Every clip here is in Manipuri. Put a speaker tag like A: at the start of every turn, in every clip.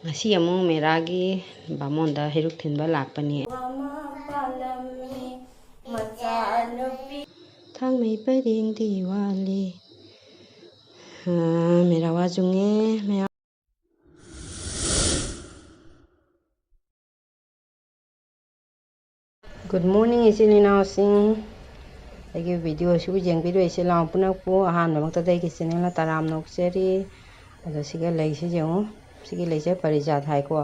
A: ꯉꯁꯤ ꯑꯃꯨꯛ ꯃꯦꯔꯥꯒꯤ ꯕꯥꯃꯣꯟꯗ ꯍꯩꯔꯨꯛ ꯊꯤꯟꯕ ꯂꯥꯛꯄꯅꯤ ꯊꯥꯡꯃꯩ ꯄꯔꯦꯡꯗꯤ ꯋꯥꯠꯂꯤ ꯃꯦꯔꯥ ꯋꯥꯖꯨꯡꯉꯦ ꯃꯌꯥꯝ ꯒꯨꯗ ꯃꯣꯔꯅꯤꯡ ꯏꯆꯤꯜ ꯏꯅꯥꯎꯁꯤꯡ ꯑꯩꯒꯤ ꯚꯤꯗꯤꯑꯣꯁꯤꯕꯨ ꯌꯦꯡꯕꯤꯔꯛꯏꯁꯦ ꯂꯥꯎ ꯄꯨꯅꯛꯄꯨ ꯑꯍꯥꯟꯕꯃꯛꯇꯗ ꯑꯩꯒꯤ ꯆꯦꯅꯦꯜꯅ ꯇꯔꯥꯝꯅ ꯑꯣꯛꯆꯔꯤ ꯑꯗꯣ ꯁꯤꯒ ꯂꯩꯁꯤ ꯌꯦꯡꯉꯨ ꯁꯤꯒꯤ ꯂꯩꯁꯦ ꯄꯔꯤꯖꯥꯠ ꯍꯥꯏꯀꯣ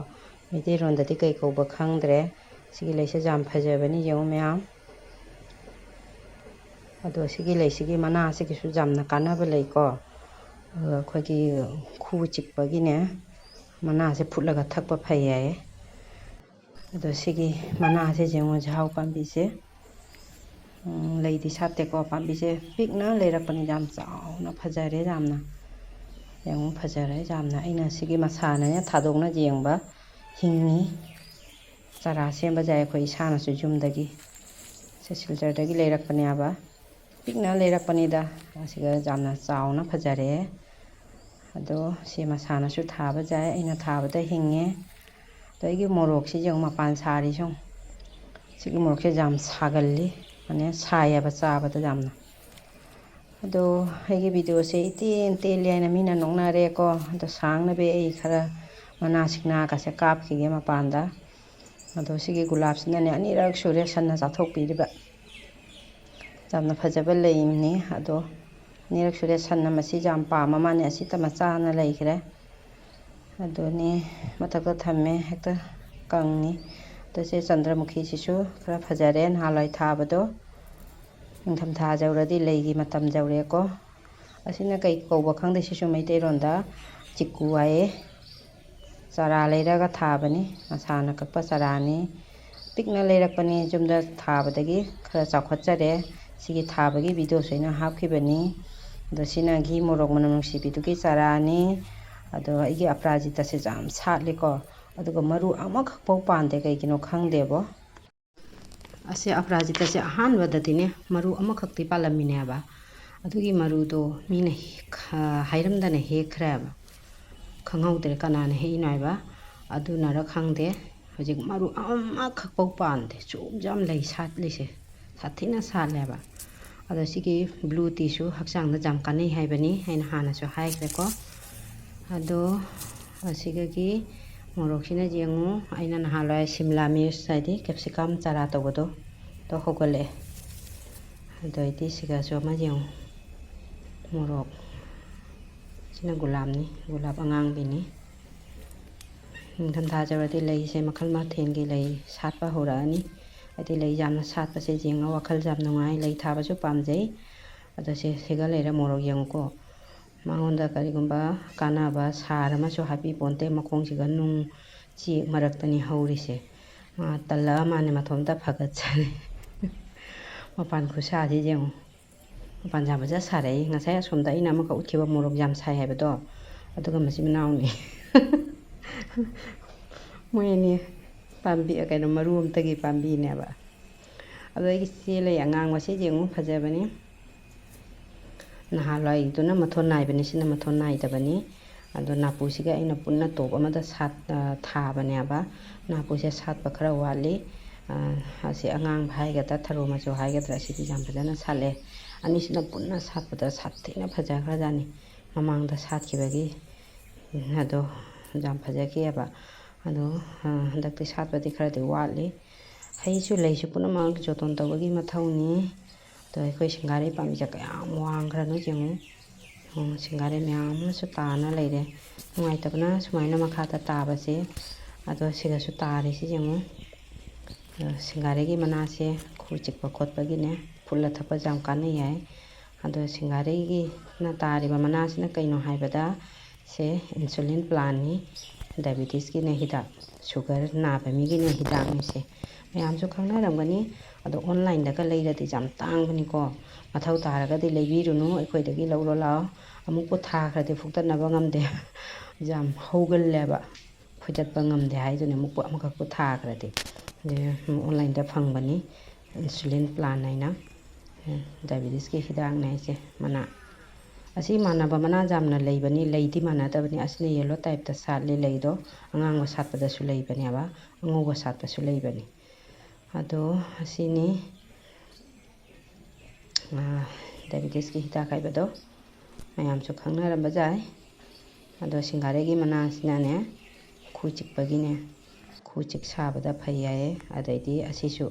A: ꯃꯩꯇꯩꯔꯣꯟꯗꯗꯤ ꯀꯩ ꯀꯧꯕ ꯈꯪꯗ꯭ꯔꯦ ꯁꯤꯒꯤ ꯂꯩꯁꯦ ꯌꯥꯝ ꯐꯖꯕꯅꯤ ꯌꯦꯡꯉꯨ ꯃꯌꯥꯝ ꯑꯗꯣ ꯁꯤꯒꯤ ꯂꯩꯁꯤꯒꯤ ꯃꯅꯥꯁꯤꯒꯤꯁꯨ ꯌꯥꯝꯅ ꯀꯥꯟꯅꯕ ꯂꯩꯀꯣ ꯑꯩꯈꯣꯏꯒꯤ ꯈꯨ ꯆꯤꯛꯄꯒꯤꯅꯦ ꯃꯅꯥꯁꯦ ꯐꯨꯠꯂꯒ ꯊꯛꯄ ꯐꯩ ꯍꯥꯏꯌꯦ ꯑꯗꯣ ꯁꯤꯒꯤ ꯃꯅꯥꯁꯦ ꯌꯦꯡꯉꯨ ꯆꯥꯛꯍꯥꯎ ꯄꯥꯝꯕꯤꯁꯦ ꯂꯩꯗꯤ ꯁꯥꯠꯇꯦꯀꯣ ꯄꯥꯝꯕꯤꯁꯦ ꯄꯤꯛꯅ ꯂꯩꯔꯛꯄꯅꯤ ꯌꯥꯝ ꯆꯥꯎꯅ ꯐꯖꯔꯦ ꯌꯥꯝꯅ ꯌꯦꯡꯉꯨ ꯐꯖꯔꯦ ꯌꯥꯝꯅ ꯑꯩꯅ ꯁꯤꯒꯤ ꯃꯁꯥꯅꯅꯦ ꯊꯥꯗꯣꯛꯅ ꯌꯦꯡꯕ ꯍꯤꯡꯉꯤ ꯆꯥꯔꯥ ꯁꯦꯝꯕ ꯌꯥꯏ ꯑꯩꯈꯣꯏ ꯏꯁꯥꯅꯁꯨ ꯌꯨꯝꯗꯒꯤ ꯁꯤꯜꯆꯔꯗꯒꯤ ꯂꯩꯔꯛꯄꯅꯦꯕ ꯄꯤꯛꯅ ꯂꯩꯔꯛꯄꯅꯤꯗ ꯑꯁꯤꯒ ꯌꯥꯝꯅ ꯆꯥꯎꯅ ꯐꯖꯔꯦ ꯑꯗꯣ ꯁꯤ ꯃꯁꯥꯅꯁꯨ ꯊꯥꯕ ꯌꯥꯏ ꯑꯩꯅ ꯊꯥꯕꯗ ꯍꯤꯡꯉꯦ ꯑꯗꯣ ꯑꯩꯒꯤ ꯃꯣꯔꯣꯛꯁꯤ ꯌꯦꯡꯉꯨ ꯃꯄꯥꯟ ꯁꯥꯔꯤ ꯁꯨꯝ ꯁꯤꯒꯤ ꯃꯣꯔꯣꯛꯁꯦ ꯌꯥꯝ ꯁꯥꯒꯜꯂꯤ ꯃꯥꯅꯦ ꯁꯥꯏꯌꯦꯕ ꯆꯥꯕꯗ ꯌꯥꯝꯅ ꯑꯗꯣ ꯑꯩꯒꯤ ꯚꯤꯗꯤꯑꯣꯁꯦ ꯏꯇꯦꯟ ꯇꯦꯜꯂꯤ ꯍꯥꯏꯅ ꯃꯤꯅ ꯅꯣꯛꯅꯔꯦꯀꯣ ꯑꯗꯣ ꯁꯥꯡꯅꯕ ꯑꯩ ꯈꯔ ꯃꯅꯥ ꯁꯤꯡꯅꯥꯒꯁꯦ ꯀꯥꯞꯈꯤꯒꯦ ꯃꯄꯥꯟꯗ ꯑꯗꯣ ꯁꯤꯒꯤ ꯒꯨꯂꯥꯞꯁꯤꯅꯅꯦ ꯑꯅꯤꯔꯛ ꯁꯨꯔꯦ ꯁꯟꯅ ꯆꯥꯊꯣꯛꯄꯤꯔꯤꯕ ꯌꯥꯝꯅ ꯐꯖꯕ ꯂꯩꯅꯤ ꯑꯗꯣ ꯑꯅꯤꯔꯛ ꯁꯨꯔꯦ ꯁꯟꯅ ꯃꯁꯤ ꯌꯥꯝ ꯄꯥꯝꯃ ꯃꯥꯅꯦ ꯑꯁꯤꯇ ꯃꯆꯥꯅ ꯂꯩꯈ꯭ꯔꯦ ꯑꯗꯨꯅꯤ ꯃꯊꯛꯇ ꯊꯝꯃꯦ ꯍꯦꯛꯇ ꯀꯪꯉꯤ ꯑꯗꯣ ꯁꯤ ꯆꯟꯗ꯭ꯔꯃꯨꯈꯤꯁꯤꯁꯨ ꯈꯔ ꯐꯖꯔꯦ ꯅꯍꯥꯟꯋꯥꯏ ꯊꯥꯕꯗꯣ ꯅꯤꯡꯊꯝꯊꯥ ꯌꯧꯔꯗꯤ ꯂꯩꯒꯤ ꯃꯇꯝ ꯌꯧꯔꯦꯀꯣ ꯑꯁꯤꯅ ꯀꯩ ꯀꯧꯕ ꯈꯪꯗꯦ ꯁꯤꯁꯨ ꯃꯩꯇꯩꯔꯣꯟꯗ ꯆꯤꯛꯀꯨ ꯍꯥꯏꯌꯦ ꯆꯥꯔꯥ ꯂꯩꯔꯒ ꯊꯥꯕꯅꯤ ꯃꯁꯥꯅ ꯀꯛꯄ ꯆꯥꯔꯥꯅꯤ ꯄꯤꯛꯅ ꯂꯩꯔꯛꯄꯅꯤ ꯌꯨꯝꯗ ꯊꯥꯕꯗꯒꯤ ꯈꯔ ꯆꯥꯎꯈꯠꯆꯔꯦ ꯁꯤꯒꯤ ꯊꯥꯕꯒꯤ ꯚꯤꯗꯤꯑꯣꯁꯨ ꯑꯩꯅ ꯍꯥꯞꯈꯤꯕꯅꯤ ꯑꯗꯣ ꯁꯤꯅ ꯘꯤ ꯃꯣꯔꯣꯛ ꯃꯅꯝ ꯅꯨꯡꯁꯤꯕꯤꯗꯨꯒꯤ ꯆꯥꯔꯥꯅꯤ ꯑꯗꯣ ꯑꯩꯒꯤ ꯑꯄꯔꯥꯖꯤꯇꯥꯁꯦ ꯌꯥꯝ ꯁꯥꯠꯂꯤꯀꯣ ꯑꯗꯨꯒ ꯃꯔꯨ ꯑꯃꯈꯛꯐꯥꯎ ꯄꯥꯟꯗꯦ ꯀꯩꯒꯤꯅꯣ ꯈꯪꯗꯦꯕꯣ ꯑꯁꯤ ꯑꯄꯔꯥꯖꯤꯇꯥꯁꯦ ꯑꯍꯥꯟꯕꯗꯗꯤꯅꯦ ꯃꯔꯨ ꯑꯃꯈꯛꯇꯤ ꯄꯥꯜꯂꯝꯃꯤꯅꯦꯕ ꯑꯗꯨꯒꯤ ꯃꯔꯨꯗꯣ ꯃꯤꯅ ꯍꯥꯏꯔꯝꯗꯅ ꯍꯦꯛꯈ꯭ꯔꯦꯕ ꯈꯪꯍꯧꯗ꯭ꯔꯦ ꯀꯅꯥꯅ ꯍꯦꯛꯏꯅꯣ ꯍꯥꯏꯕ ꯑꯗꯨꯅꯔ ꯈꯪꯗꯦ ꯍꯧꯖꯤꯛ ꯃꯔꯨ ꯑꯃꯈꯛꯐꯥꯎ ꯄꯥꯟꯗꯦ ꯁꯨꯝ ꯌꯥꯝ ꯂꯩ ꯁꯥꯠꯂꯤꯁꯦ ꯁꯥꯊꯤꯅ ꯁꯥꯠꯂꯦꯕ ꯑꯗꯣ ꯁꯤꯒꯤ ꯕ꯭ꯂꯨ ꯇꯤꯁꯨ ꯍꯛꯆꯥꯡꯗ ꯌꯥꯝ ꯀꯥꯟꯅꯩ ꯍꯥꯏꯕꯅꯤ ꯑꯩꯅ ꯍꯥꯟꯅꯁꯨ ꯍꯥꯏꯈ꯭ꯔꯦꯀꯣ ꯑꯗꯣ ꯑꯁꯤꯒꯤ ꯃꯣꯔꯣꯛꯁꯤꯅ ꯌꯦꯡꯉꯨ ꯑꯩꯅ ꯅꯍꯥꯟꯋꯥꯏ ꯁꯤꯝꯂꯥ ꯃꯤꯔꯆ ꯍꯥꯏꯗꯤ ꯀꯦꯞꯁꯤꯀꯝ ꯆꯥꯔꯥ ꯇꯧꯕꯗꯣ ꯍꯧꯒꯠꯂꯛꯑꯦ ꯑꯗꯩꯗꯤ ꯁꯤꯒꯁꯨ ꯑꯃ ꯌꯦꯡꯉꯨ ꯃꯣꯔꯣꯛ ꯁꯤꯅ ꯒꯨꯂꯥꯞꯅꯤ ꯒꯨꯂꯥꯞ ꯑꯉꯥꯡꯕꯤꯅꯤ ꯅꯤꯡꯊꯝꯊꯥ ꯌꯧꯔꯗꯤ ꯂꯩꯁꯦ ꯃꯈꯜ ꯃꯊꯦꯜꯒꯤ ꯂꯩ ꯁꯥꯠꯄ ꯍꯧꯔꯛꯑꯅꯤ ꯍꯥꯏꯗꯤ ꯂꯩ ꯌꯥꯝꯅ ꯁꯥꯠꯄꯁꯦ ꯌꯦꯡꯉ ꯋꯥꯈꯜ ꯌꯥꯝ ꯅꯨꯡꯉꯥꯏ ꯂꯩ ꯊꯥꯕꯁꯨ ꯄꯥꯝꯖꯩ ꯑꯗꯣ ꯁꯤꯒ ꯂꯩꯔ ꯃꯣꯔꯣꯛ ꯌꯦꯡꯉꯨꯀꯣ ꯃꯉꯣꯟꯗ ꯀꯔꯤꯒꯨꯝꯕ ꯀꯥꯟꯅꯕ ꯁꯥꯔ ꯑꯃꯁꯨ ꯍꯥꯞꯄꯤꯄꯣꯟꯇꯦ ꯃꯈꯣꯡꯁꯤꯒ ꯅꯨꯡ ꯆꯦꯛ ꯃꯔꯛꯇꯅꯤ ꯍꯧꯔꯤꯁꯦ ꯃꯥ ꯇꯜꯂꯛꯑ ꯃꯥꯅꯦ ꯃꯊꯣꯝꯇ ꯐꯒꯠꯆꯔꯦ ꯃꯄꯥꯟ ꯈꯨꯠꯁꯥꯁꯤ ꯌꯦꯡꯉꯨ ꯃꯄꯥꯟ ꯌꯥꯝ ꯐꯖ ꯁꯥꯔꯛꯏ ꯉꯁꯥꯏ ꯑꯁꯣꯝꯗ ꯑꯩꯅ ꯑꯃꯈꯛ ꯎꯠꯈꯤꯕ ꯃꯣꯔꯣꯛ ꯌꯥꯝ ꯁꯥꯏ ꯍꯥꯏꯕꯗꯣ ꯑꯗꯨꯒ ꯃꯆꯤꯟ ꯃꯅꯥꯎꯅꯤ ꯃꯣꯏ ꯑꯅꯤ ꯄꯥꯝꯕꯤ ꯀꯩꯅꯣ ꯃꯔꯨ ꯑꯝꯇꯒꯤ ꯄꯥꯝꯕꯤꯅꯦꯕ ꯑꯗꯣ ꯑꯩꯒꯤ ꯆꯦ ꯂꯩ ꯑꯉꯥꯡꯕꯁꯤ ꯌꯦꯡꯉꯨ ꯐꯖꯕꯅꯤ ꯅꯍꯥꯟꯋꯥꯏꯗꯨꯅ ꯃꯊꯣꯟ ꯅꯥꯏꯕꯅꯤ ꯁꯤꯅ ꯃꯊꯣꯟ ꯅꯥꯏꯗꯕꯅꯤ ꯑꯗꯣ ꯅꯥꯄꯨꯁꯤꯒ ꯑꯩꯅ ꯄꯨꯟꯅ ꯇꯣꯞ ꯑꯃꯗ ꯊꯥꯕꯅꯦꯕ ꯅꯥꯄꯨꯁꯦ ꯁꯥꯠꯄ ꯈꯔ ꯋꯥꯠꯂꯤ ꯑꯁꯤ ꯑꯉꯥꯡꯕ ꯍꯥꯏꯒꯗ꯭ꯔꯥ ꯊꯔꯣ ꯃꯆꯨ ꯍꯥꯏꯒꯗ꯭ꯔꯥ ꯑꯁꯤꯗꯤ ꯌꯥꯝ ꯐꯖꯅ ꯁꯥꯠꯂꯦ ꯑꯅꯤꯁꯤꯅ ꯄꯨꯟꯅ ꯁꯥꯠꯄꯗ ꯁꯥꯊꯤꯅ ꯐꯖꯈ꯭ꯔꯖꯥꯠꯅꯤ ꯃꯃꯥꯡꯗ ꯁꯥꯠꯈꯤꯕꯒꯤ ꯑꯗꯣ ꯌꯥꯝ ꯐꯖꯈꯤꯑꯕ ꯑꯗꯣ ꯍꯟꯗꯛꯇꯤ ꯁꯥꯠꯄꯗꯤ ꯈꯔꯗꯤ ꯋꯥꯠꯂꯤ ꯍꯩꯁꯨ ꯂꯩꯁꯨ ꯄꯨꯝꯅꯃꯛ ꯖꯣꯇꯣꯟ ꯇꯧꯕꯒꯤ ꯃꯊꯧꯅꯤ ꯑꯗꯣ ꯑꯩꯈꯣꯏ ꯁꯤꯡꯒꯥꯔꯩ ꯄꯥꯝꯕꯤꯁꯦ ꯀꯌꯥꯝ ꯋꯥꯡꯈ꯭ꯔꯅꯣ ꯌꯦꯡꯉꯨ ꯁꯤꯡꯒꯥꯔꯩ ꯃꯌꯥꯝ ꯑꯃꯁꯨ ꯇꯥꯅ ꯂꯩꯔꯦ ꯅꯨꯡꯉꯥꯏꯇꯕꯅ ꯁꯨꯃꯥꯏꯅ ꯃꯈꯥꯗ ꯇꯥꯕꯁꯦ ꯑꯗꯣ ꯁꯤꯗꯁꯨ ꯇꯥꯔꯤꯁꯤ ꯌꯦꯡꯉꯨ ꯁꯤꯡꯒꯥꯔꯩꯒꯤ ꯃꯅꯥꯁꯦ ꯈꯨ ꯆꯤꯛꯄ ꯈꯣꯠꯄꯒꯤꯅꯦ ꯐꯨꯠꯂ ꯊꯛꯄꯁꯦ ꯌꯥꯝ ꯀꯥꯟꯅꯩ ꯍꯥꯏ ꯑꯗꯣ ꯁꯤꯡꯒꯥꯔꯩꯒꯤꯅ ꯇꯥꯔꯤꯕ ꯃꯅꯥꯁꯤꯅ ꯀꯩꯅꯣ ꯍꯥꯏꯕꯗ ꯁꯦ ꯏꯟꯁꯨꯂꯤꯟ ꯄ꯭ꯂꯥꯟꯅꯤ ꯗꯥꯏꯕꯦꯇꯤꯁꯀꯤꯅ ꯍꯤꯗꯥꯛ ꯁꯨꯒꯔ ꯅꯥꯕ ꯃꯤꯒꯤꯅ ꯍꯤꯗꯥꯛꯅꯤꯁꯦ ꯃꯌꯥꯝꯁꯨ ꯈꯪꯅꯔꯝꯒꯅꯤ ꯑꯗꯣ ꯑꯣꯟꯂꯥꯏꯟꯗꯒ ꯂꯩꯔꯗꯤ ꯌꯥꯝ ꯇꯥꯡꯕꯅꯤꯀோ ꯃꯊꯧ ꯇꯥꯔꯒꯗꯤ ꯂꯩꯕꯤꯔꯨꯅꯨ ꯑꯩꯈꯣꯏꯗꯒꯤ ꯂꯧꯔോ ꯂꯥꯛꯑꯣ ꯑꯃꯨꯛꯄꯨ ꯊꯥꯈ꯭ꯔꯗꯤ ꯐꯨꯛꯇꯠꯅꯕ ꯉꯝꯗꯦ ꯌꯥꯝ ꯍꯧꯒꯜꯂꯦꯕ ꯐꯣꯏꯗꯠꯄ ꯉꯝꯗꯦ ꯍꯥꯏꯗꯨꯅ ꯑꯃꯨꯛꯈꯛꯄꯨ ꯊꯥꯈ꯭ꯔꯗꯤ ꯑꯣꯟꯂꯥꯏꯟꯗ ꯐꯪꯕꯅꯤ ꯏꯟꯁꯨꯂꯤꯟ ꯄ꯭ꯂꯥꯟ ꯍꯥꯏꯅ ꯗꯥꯏꯕꯦꯇꯤꯁꯀꯤ ꯍꯤꯗꯥꯛꯅꯦ ꯍꯥꯏꯁꯦ ꯃꯅꯥ ꯑꯁꯤ ꯃꯥꯟꯅꯕ ꯃꯅꯥ ꯌꯥꯝꯅ ꯂꯩꯕꯅꯤ ꯂꯩꯗꯤ ꯃꯥꯟꯅꯗꯕꯅꯤ ꯑꯁꯤꯅ ꯌꯦꯜꯂꯣ ꯇꯥꯏꯞꯇ ꯁꯥꯠꯂꯤ ꯂꯩꯗꯣ ꯑꯉꯥꯡꯕ ꯁꯥꯠꯄꯗꯁꯨ ꯂꯩꯕꯅꯦꯕ ꯑꯉꯧꯕ ꯁꯥꯠꯄꯁꯨ ꯂꯩꯕꯅꯤ ꯑꯗꯣ ꯑꯁꯤꯅꯤ ꯗꯥꯏꯕꯦꯇꯤꯁꯀꯤ ꯍꯤꯗꯥꯛ ꯍꯥꯏꯕꯗꯣ ꯃꯌꯥꯝꯁꯨ ꯈꯪꯅꯔꯝꯕ ꯌꯥꯏ ꯑꯗꯣ ꯁꯤꯡꯒꯥꯔꯩꯒꯤ ꯃꯅꯥꯁꯤꯅꯅꯦ ꯈꯨ ꯆꯤꯛꯄꯒꯤꯅꯦ ꯈꯨ ꯆꯤꯛ ꯁꯥꯕꯗ ꯐꯩ ꯍꯥꯏꯌꯦ ꯑꯗꯩꯗꯤ ꯑꯁꯤꯁꯨ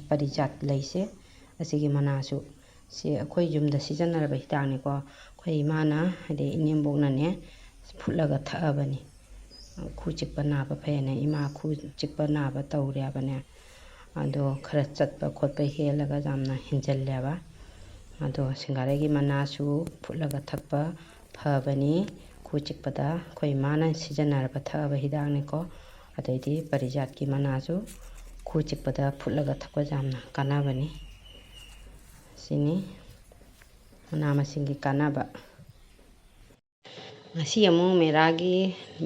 A: ꯄꯔꯤꯖꯥꯠ ꯂꯩꯁꯦ ꯑꯁꯤꯒꯤ ꯃꯅꯥꯁꯨ ꯁꯤ ꯑꯩꯈꯣꯏ ꯌꯨꯝꯗ ꯁꯤꯖꯤꯟꯅꯔꯕ ꯍꯤꯗꯥꯛꯅꯤꯀꯣ ꯑꯩꯈꯣꯏ ꯏꯃꯥꯅ ꯍꯥꯏꯗꯤ ꯏꯅꯦꯝꯕꯣꯛꯅꯅꯦ ꯐꯨꯠꯂꯒ ꯊꯛꯑꯕꯅꯤ ꯈꯨ ꯆꯤꯛꯄ ꯅꯥꯕ ꯐꯩꯌꯦꯅ ꯏꯃꯥ ꯈꯨ ꯆꯤꯛꯄ ꯅꯥꯕ ꯇꯧꯔꯦꯕꯅꯦ ꯑꯗꯣ ꯈꯔ ꯆꯠꯄ ꯈꯣꯠꯄ ꯍꯦꯜꯂꯒ ꯌꯥꯝꯅ ꯍꯦꯟꯖꯜꯂꯦꯕ ꯑꯗꯣ ꯁꯤꯡꯒꯥꯔꯩꯒꯤ ꯃꯅꯥꯁꯨ ꯐꯨꯠꯂꯒ ꯊꯛꯄ ꯐꯕꯅꯤ ꯈꯨ ꯆꯤꯛꯄꯗ ꯑꯩꯈꯣই ꯏꯃꯥꯅ ꯁꯤꯖꯤꯟꯅꯔꯕ ꯊꯛꯑꯕ ꯍꯤꯗꯥꯛꯅꯤꯀꯣ ꯑꯗꯩꯗꯤ ꯄꯔꯤꯖꯥꯠꯀꯤ ꯃꯅꯥꯁꯨ ꯈꯨ ꯆꯤꯛꯄꯗ ꯐꯨꯠꯂꯒ ꯊꯛꯄ ꯌꯥꯝꯅ ꯀꯥꯟꯅꯕꯅꯤ ꯁꯤꯅꯤ ꯃꯅꯥ ꯃꯁꯤꯡꯒꯤ ꯀꯥꯟꯅꯕ ꯉꯁꯤ ꯑꯃꯨꯛ ꯃꯦꯔꯥꯒꯤ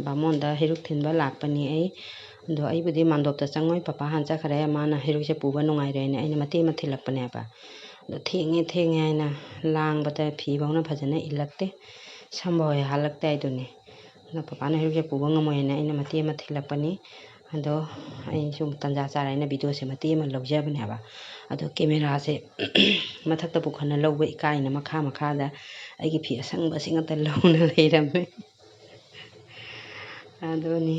A: ꯕꯥꯃꯣꯟꯗ ꯍꯩꯔꯨꯛ ꯊꯤꯟꯕ ꯂꯥꯛꯄꯅꯤ ꯑꯗꯣ ꯑꯩꯕꯨꯗꯤ ꯃꯥꯟꯗꯣꯞꯇ ꯆꯪꯉꯣꯏ ꯄꯄꯥ ꯍꯥꯟ ꯆꯠꯈ꯭ꯔꯦ ꯃꯥꯅ ꯍꯩꯔꯨꯛꯁꯦ ꯄꯨꯕ ꯅꯨꯡꯉꯥꯏꯔꯣꯏꯅ ꯑꯩꯅ ꯃꯇꯦꯛ ꯑꯃ ꯊꯤꯜꯂꯛꯄꯅꯦꯕ ꯑꯗꯣ ꯊꯦꯡꯉꯦ ꯍꯥꯏꯅ ꯂꯥꯡꯕꯗ ꯐꯤꯐꯥꯎꯅ ꯐꯖꯅ ꯏꯜꯂꯛꯇꯦ ꯁꯝꯐꯥꯎ ꯍꯥꯜꯂꯛꯇꯦ ꯍꯥꯏꯗꯨꯅꯤ ꯑꯗꯣ ꯄꯄꯥꯅ ꯍꯩꯔꯨꯛꯁꯦ ꯄꯨꯕ ꯉꯝꯃꯣꯏꯅ ꯑꯩꯅ ꯃꯇꯦꯛ ꯑꯃ ꯊꯤꯜꯂꯛꯄꯅꯤ ꯑꯗꯣ ꯑꯩꯁꯨ ꯇꯟꯖꯥ ꯆꯥꯔꯦꯅ ꯚꯤꯗꯤꯑꯣꯁꯦ ꯃꯇꯦꯛ ꯑꯃ ꯂꯧꯖꯕꯅꯦꯕ ꯑꯗꯣ ꯀꯦꯃꯦꯔꯥꯁꯦ ꯃꯊꯛꯇ ꯄꯨꯈꯠꯅ ꯂꯧꯕ ꯏꯀꯥꯏꯅ ꯃꯈꯥꯗ ꯑꯩꯒꯤ ꯐꯤ ꯑꯁꯪꯕꯁꯤ ꯉꯥꯛꯇ ꯂꯧꯅ ꯂꯩꯔꯝꯃꯦ ꯑꯗꯨꯅꯤ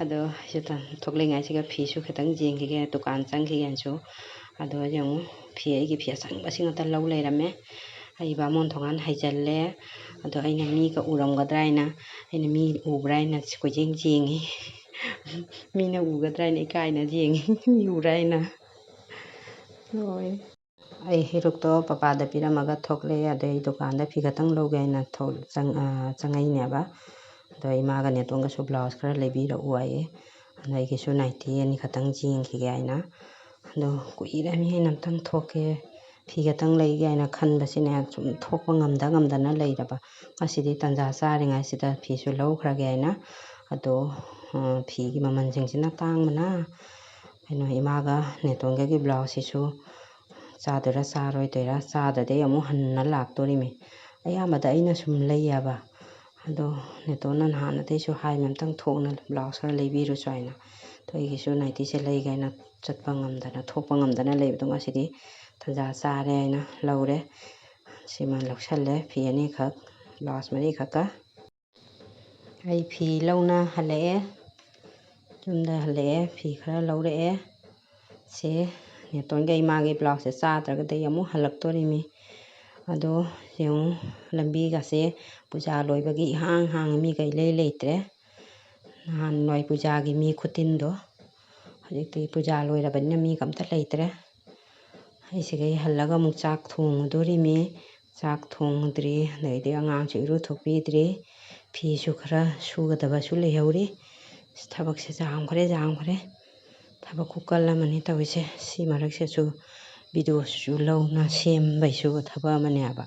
A: ꯑꯗꯣ ꯑꯩꯁꯨ ꯊꯣꯛꯂꯤꯉꯩꯁꯤꯒ ꯐꯤꯁꯨ ꯈꯤꯇꯪ ꯌꯦꯡꯈꯤꯒꯦ ꯗꯨꯀꯥꯟ ꯆꯪꯈꯤꯒꯦꯅꯁꯨ ꯑꯗꯣ ꯌꯦꯡꯉꯨ ꯑꯩꯒꯤ ꯐꯤ ꯑꯁꯪꯕꯁꯤ ꯉꯥꯛꯇ ꯂꯧ ꯂꯩꯔꯝꯃꯦ ꯑꯩ ꯕꯥꯃꯣꯟ ꯊꯣꯡꯒꯥꯟ ꯍꯩꯖꯜꯂꯦ ꯑꯗꯣ ꯑꯩꯅ ꯃꯤꯒ ꯎꯔꯝꯒꯗ꯭ꯔꯥ ꯍꯥꯏꯅ ꯑꯩꯅ ꯃꯤ ꯎꯕ꯭ꯔꯥ ꯍꯥꯏꯅ ꯀꯣꯏꯌꯦꯡ ꯌꯦꯡꯉꯤ ꯃꯤꯅ ꯎꯒꯗ꯭ꯔꯥ ꯍꯥꯏꯅ ꯏꯀꯥꯏꯅ ꯌꯦꯡꯉꯤ ꯃꯤ ꯎꯕ꯭ꯔꯥ ꯍꯥꯏꯅ ꯍꯣꯏ ꯑꯩ ꯍꯩꯔꯨꯛꯇꯣ ꯄꯄꯥꯗ ꯄꯤꯔꯝꯃꯒ ꯊꯣꯛꯂꯛꯑꯦ ꯑꯗꯩ ꯗꯨꯀꯥꯟꯗ ꯐꯤ ꯈꯛꯇꯪ ꯂꯧꯒꯦ ꯍꯥꯏꯅ ꯆꯪꯉꯛꯏꯅꯦꯕ ꯑꯗꯣ ꯏꯃꯥꯒ ꯅꯦꯇꯣꯟꯒꯁꯨ ꯕ꯭ꯂꯥꯎꯁ ꯈꯔ ꯂꯩꯕꯤꯔꯛꯎ ꯍꯥꯏꯌꯦ ꯑꯗꯣ ꯑꯩꯒꯤꯁꯨ ꯅꯥꯏꯇꯤ ꯑꯅꯤ ꯈꯛꯇꯪ ꯌꯦꯡꯈꯤꯒꯦ ꯍꯥꯏꯅ ꯑꯗꯣ ꯀꯨꯏꯔꯃꯤ ꯑꯩꯅ ꯑꯝꯇꯪ ꯊꯣꯛꯀꯦ ꯐꯤ ꯈꯛꯇꯪ ꯂꯩꯒꯦ ꯍꯥꯏꯅ ꯈꯟꯕꯁꯤꯅꯦ ꯁꯨꯝ ꯊꯣꯛꯄ ꯉꯝꯗꯅ ꯂꯩꯔꯕ ꯉꯁꯤꯗꯤ ꯇꯟꯖꯥ ꯆꯥꯔꯤꯉꯩꯁꯤꯗ ꯐꯤꯁꯨ ꯂꯧꯈ꯭ꯔꯒꯦ ꯍꯥꯏꯅ ꯑꯗꯣ ꯐꯤꯒꯤ ꯃꯃꯜꯁꯤꯡꯁꯤꯅ ꯇꯥꯡꯕꯅ ꯀꯩꯅꯣ ꯏꯃꯥꯒ ꯅꯦꯇꯣꯟꯒꯒꯤ ꯕ꯭ꯂꯥꯎꯁꯁꯤꯁꯨ ꯆꯥꯗꯣꯏꯔꯥ ꯆꯥꯔꯣꯏꯗꯣꯏꯔꯥ ꯆꯥꯗꯗꯤ ꯑꯃꯨꯛ ꯍꯟꯅ ꯂꯥꯛꯇꯣꯔꯤꯃꯤ ꯑꯌꯥꯝꯕꯗ ꯑꯩꯅ ꯁꯨꯝ ꯂꯩꯌꯦꯕ ꯑꯗꯣ ꯅꯦꯇꯣꯟꯅ ꯅꯍꯥꯟꯅꯗꯩꯁꯨ ꯍꯥꯏꯃꯤ ꯑꯝꯇꯪ ꯊꯣꯛꯅ ꯕ꯭ꯂꯥꯎꯁ ꯈꯔ ꯂꯩꯕꯤꯔꯨꯁꯨ ꯍꯥꯏꯅ ꯑꯩꯒꯤꯁꯨ ꯅꯥꯏꯇꯤꯁꯦ ꯂꯩꯒꯦ ꯍꯥꯏꯅ ꯆꯠꯄ ꯉꯝꯗꯅ ꯊꯣꯛꯄ ꯉꯝꯗꯅ ꯂꯩꯕꯗꯣ ꯉꯁꯤꯗꯤ ꯇꯟꯖꯥ ꯆꯥꯔꯦ ꯍꯥꯏꯅ ꯂꯧꯔꯦ ꯁꯤꯃ ꯂꯧꯁꯜꯂꯦ ꯐꯤ ꯑꯅꯤꯈꯛ ꯕ꯭ꯂꯥꯎꯁ ꯃꯔꯤꯈꯛꯀ ꯑꯩ ꯐꯤ ꯂꯧꯅ ꯍꯜꯂꯛꯑꯦ ꯌꯨꯝꯗ ꯍꯜꯂꯛꯑꯦ ꯐꯤ ꯈꯔ ꯂꯧꯔꯛꯑꯦ ꯁꯤ ꯅꯦꯇꯣꯟꯒ ꯏꯃꯥꯒꯤ ꯕ꯭ꯂꯥꯎꯁꯁꯦ ꯆꯥꯗ꯭ꯔꯒꯗꯤ ꯑꯃꯨꯛ ꯍꯜꯂꯛꯇꯣꯔꯤꯃꯤ ꯑꯗꯣ ꯌꯦꯡꯉꯨ ꯂꯝꯕꯤꯒꯁꯦ ꯄꯨꯖꯥ ꯂꯣꯏꯕꯒꯤ ꯏꯍꯥꯡ ꯍꯥꯡꯉꯤ ꯃꯤꯒ ꯏꯂꯩ ꯂꯩꯇ꯭ꯔꯦ ꯅꯍꯥꯟꯋꯥꯏ ꯄꯨꯖꯥꯒꯤ ꯃꯤ ꯈꯨꯇꯤꯟꯗꯣ ꯍꯧꯖꯤꯛꯇꯤ ꯄꯨꯖꯥ ꯂꯣꯏꯔꯕꯅꯤꯅ ꯃꯤꯒ ꯑꯝꯇ ꯂꯩꯇ꯭ꯔꯦ ꯑꯩꯁꯤꯒꯩ ꯍꯜꯂꯒ ꯑꯃꯨꯛ ꯆꯥꯛ ꯊꯣꯡꯉꯨꯗꯣꯔꯤꯃꯤ ꯆꯥꯛ ꯊꯣꯡꯗ꯭ꯔꯤ ꯑꯗꯩꯗꯤ ꯑꯉꯥꯡꯁꯨ ꯏꯔꯨꯊꯣꯛꯄꯤꯗ꯭ꯔꯤ ꯐꯤꯁꯨ ꯈꯔ ꯁꯨꯒꯗꯕꯁꯨ ꯂꯩꯍꯧꯔꯤ ꯊꯕꯛꯁꯦ ꯌꯥꯝꯈ꯭ꯔꯦ ꯊꯕꯛ ꯈꯨꯀꯜ ꯑꯃꯅꯤ ꯇꯧꯔꯤꯁꯦ ꯁꯤ ꯃꯔꯛꯁꯤꯁꯨ ꯚꯤꯗꯤꯑꯣꯁꯤꯁꯨ ꯂꯧꯅ ꯁꯦꯝꯕꯩꯁꯨ ꯊꯕꯛ ꯑꯃꯅꯦꯕ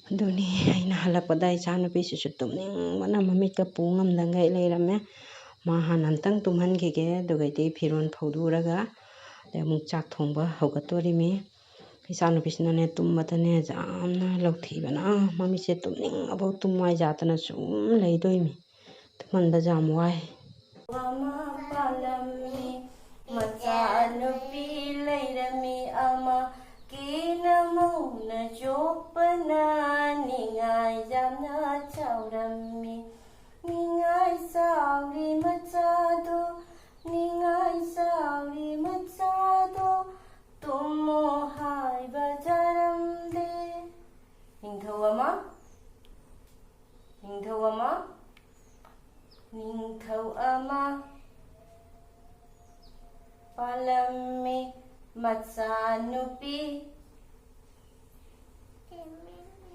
A: ꯑꯗꯨꯅꯤ ꯑꯩꯅ ꯍꯜꯂꯛꯄꯗ ꯏꯆꯥꯅꯨꯄꯤꯁꯤꯁꯨ ꯇꯨꯝꯅꯤꯡꯕꯅ ꯃꯃꯤꯠꯀ ꯄꯨ ꯉꯝꯗꯉꯩ ꯂꯩꯔꯝꯃꯦ ꯃꯥ ꯍꯥꯟꯅ ꯑꯝꯇꯪ ꯇꯨꯝꯍꯟꯈꯤꯒꯦ ꯑꯗꯨꯒꯩꯗꯤ ꯐꯤꯔꯣꯜ ꯐꯧꯗꯣꯛꯎꯔꯒ ꯑꯗꯩ ꯑꯃꯨꯛ ꯆꯥꯛ ꯊꯣꯡꯕ ꯍꯧꯒꯠꯇꯣꯔꯤꯃꯤ ꯏꯆꯥꯅꯨꯄꯤꯁꯤꯅꯅꯦ ꯇꯨꯝꯕꯗꯅꯦ ꯌꯥꯝꯅ ꯂꯧꯊꯤꯕꯅ ꯃꯃꯤꯠꯁꯦ ꯇꯨꯝꯅꯤꯡꯉꯐꯥꯎ ꯇꯨꯝꯃꯨ ꯍꯥꯏꯖꯥꯗꯅ ꯁꯨꯝ ꯂꯩꯗꯣꯏꯃꯤ ꯇꯨꯝꯍꯟꯕꯁꯦ ꯌꯥꯝ ꯋꯥꯏ ꯃꯆꯥꯅꯨꯄꯤ ꯂꯩꯔꯝꯃꯤ ꯑꯃ ꯀꯦꯅ ꯃꯧꯅ ꯆꯣꯞꯄꯅ ꯅꯤꯡꯉꯥꯏ ꯌꯥꯝꯅ ꯆꯥꯎꯔꯝꯃꯤ ꯅꯤꯡꯉꯥꯏ ꯆꯥꯎꯔꯤ ꯃꯆꯥꯗꯣ ꯅꯤꯡꯉꯥꯏ ꯆꯥꯎꯔꯤ ꯃꯆꯥꯗꯣ ꯇꯨꯝꯃꯣ ꯍꯥꯏꯕ ꯌꯥꯔꯝꯗꯦ ꯅꯤꯡꯊꯧ ꯑꯃ ꯄꯥꯜꯂꯝꯃꯤ ꯃꯆꯥꯅꯨꯄꯤ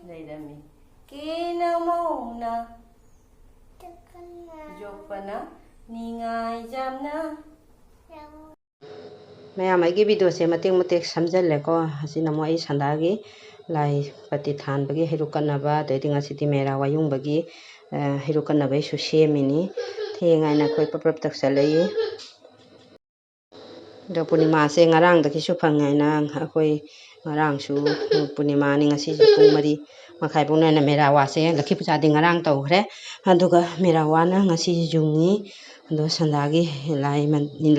A: ꯂꯩꯔꯝꯃꯤ ꯀꯦꯅ ꯃꯧꯅ ꯌꯣꯛꯄꯅ ꯅꯤꯡꯉꯥꯏ ꯌꯥꯝꯅ ꯃꯌꯥꯝ ꯑꯩꯒꯤ ꯚꯤꯗꯤꯑꯣꯁꯦ ꯃꯇꯦꯛ ꯁꯝꯖꯜꯂꯦꯀꯣ ꯑꯁꯤꯅ ꯑꯃꯨꯛ ꯑꯩ ꯁꯟꯗꯥꯒꯤ ꯂꯥꯏ ꯄꯇꯤ ꯊꯥꯟꯕꯒꯤ ꯍꯩꯔꯨꯛ ꯀꯠꯅꯕ ꯑꯗꯩꯗꯤ ꯉꯁꯤꯗꯤ ꯃꯦꯔꯥ ꯋꯥꯌꯨꯡꯕꯒꯤ ꯍꯩꯔꯨꯛ ꯀꯠꯅꯕꯩꯁꯨ ꯁꯦꯝꯃꯤꯅꯤ ꯊꯦꯡꯉꯥꯏꯅ ꯑꯩꯈꯣꯏ ꯄꯞ ꯇꯧꯁꯜꯂꯛꯏ ꯑꯗꯣ ꯄꯨꯔꯅꯤꯃꯥꯁꯦ ꯉꯔꯥꯡꯗꯒꯤꯁꯨ ꯐꯪꯉꯦ ꯍꯥꯏꯅ ꯑꯩꯈꯣꯏ ngarangsu punimani ngasisu pung 4:30 pungna merawa se lakhi puja di ngarang tawkhre aduga merawa na ngasi jungni ado sandagi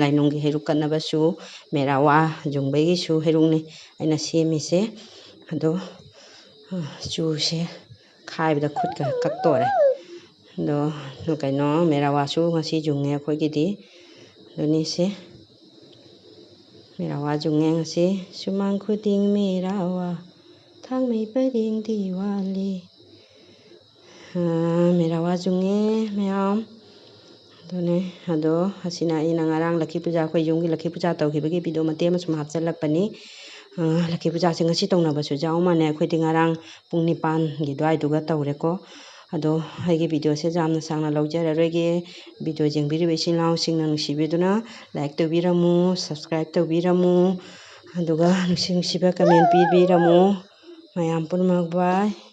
A: lainunggi heruk katnabasu merawa jungbai su herukni aina semise ado chuse khaibda khutga kaktore ado kaino merawasu ngasi jungne akhogidi donise merawa jungne ngasi sumang khuding merawa thangmei paring diwali merawa jungne mayam done ado asina ina ngarang lakhi puja khoi yunggi lakhi puja tawkhibagi video mate ma sum hapchalakpani lakhi puja se ngasi tongnabasu jaumane akhoi ngarang pung 9 gi dwai duga tawreko ado aigi video se jamna sangna lawjararoige video jengbiriba isinlaw singna nungsibiduna like tawbiramu subscribe tawbiramu aduga nungsi nungsiba comment pibiramu mayam purmak bye.